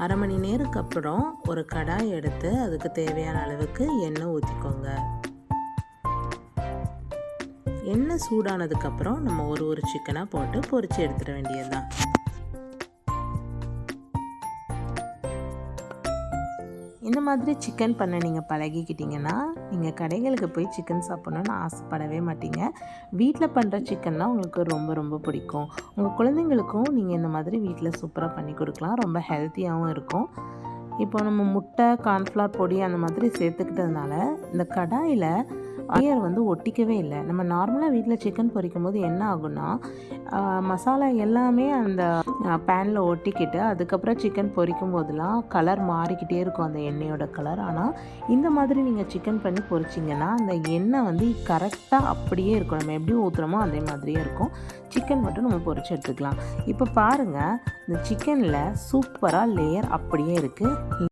அரை மணி நேரத்துக்கு அப்புறம் ஒரு கடாய் எடுத்து அதுக்கு தேவையான அளவுக்கு எண்ணெய் ஊற்றிக்கோங்க. எண்ணெய் சூடானதுக்கப்புறம் நம்ம ஒரு சிக்கனாக போட்டு பொரித்து எடுத்துட வேண்டியது தான். இந்த மாதிரி சிக்கன் பண்ண நீங்கள் பழகிக்கிட்டிங்கன்னா நீங்கள் கடைகளுக்கு போய் சிக்கன் சாப்பிட்ணுன்னு ஆசைப்படவே மாட்டீங்க. வீட்டில் பண்ணுற சிக்கன்னா உங்களுக்கு ரொம்ப ரொம்ப பிடிக்கும். உங்கள் குழந்தைங்களுக்கும் நீங்கள் இந்த மாதிரி வீட்டில் சூப்பராக பண்ணி கொடுக்கலாம். ரொம்ப ஹெல்த்தியாகவும் இருக்கும். இப்போ நம்ம முட்டை, கார்ன்ஃப்ளவர் பொடி அந்த மாதிரி சேர்த்துக்கிட்டதுனால இந்த கடாயில் லேயர் வந்து ஒட்டிக்கவே இல்லை. நம்ம நார்மலாக வீட்டில் சிக்கன் பொரிக்கும் போது என்ன ஆகும்னா மசாலா எல்லாமே அந்த பேனில் ஒட்டிக்கிட்டு அதுக்கப்புறம் சிக்கன் பொரிக்கும் போதெல்லாம் கலர் மாறிக்கிட்டே இருக்கும், அந்த எண்ணெயோட கலர். ஆனால் இந்த மாதிரி நீங்கள் சிக்கன் பண்ணி பொரிச்சிங்கன்னா அந்த எண்ணெய் வந்து கரெக்டாக அப்படியே இருக்கும். நம்ம எப்படி ஊற்றுறோமோ அதே மாதிரியே இருக்கும். சிக்கன் மட்டும் நம்ம பொரிச்சு எடுத்துக்கலாம். இப்போ பாருங்கள், இந்த சிக்கனில் சூப்பராக லேயர் அப்படியே இருக்குது.